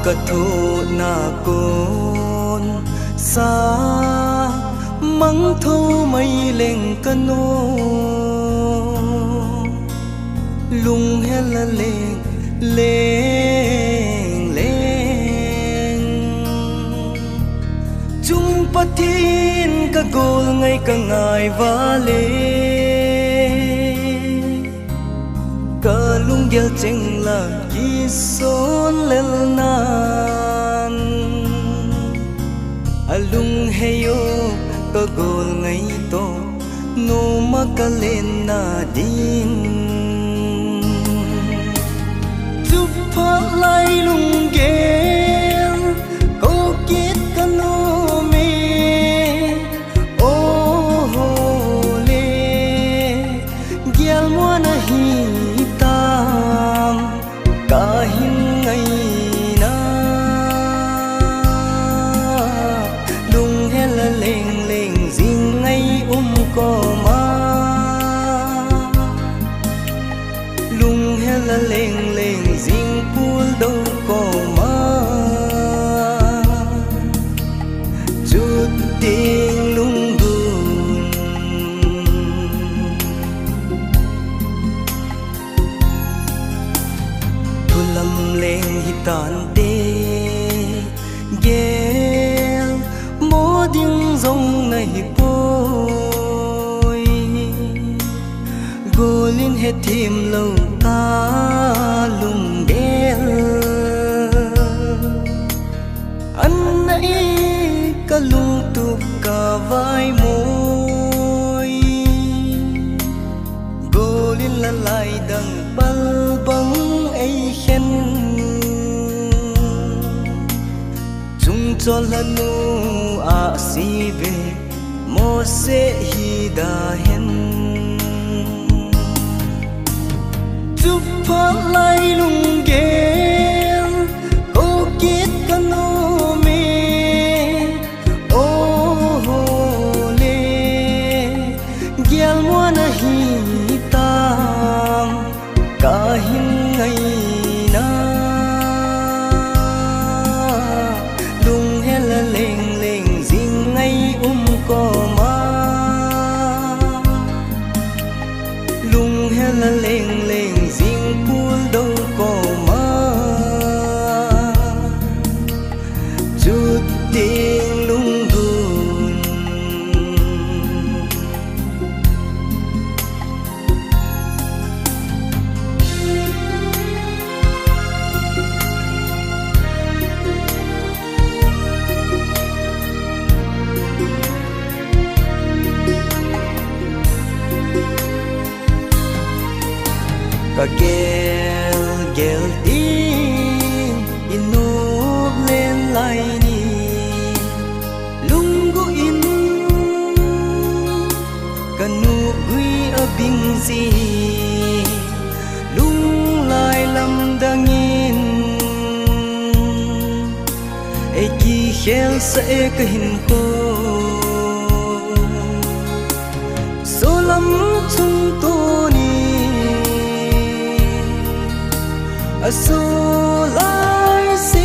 กะทูนาโกนสามังโทไม่เล่งกะโนลุงเฮละเลงเลงเลงจุงปะทินกะโกลไงกะง่ายวาเลกะลุงเกลเจงละกิโซนเลลนานอะลุงเฮโยกะโกลไงโตโนมะกะเลนนาดินจุบพะไลลุงเกลโกกิดกะโนเมโอโฮเลเกลมัวนะฮีตามกะหินไงนาลุงเฮละเลงเลงซิงไงก็มาลุงเฮละเลงเลงซิงพูลดูก็มาจุดดิ่งลุงบุญทุลำเลงฮิตานเดเกลโมดิ่งทรงในโปGolin hetim lâu ta lung đel anh ấy cả lung tục cả vai môi Golin la lại đằng bal băng ấy khen chung cho là nu a si về mo se hi da henจุบพะไลลุงเกลโกกิดกะโนเมโอโฮเลเกลมัวนะฮีตามกะหินไงนาลุงเฮละเลงเลงซิงไงก็มาลุงเฮละเลงเลงPul do ko ma Chut ting lung gun Ka gel gel din inub len lai ni lunggu in kanu gui abing si lung lai lam dangin e ki khel sa e ka hin ko so lam chung to a so lai si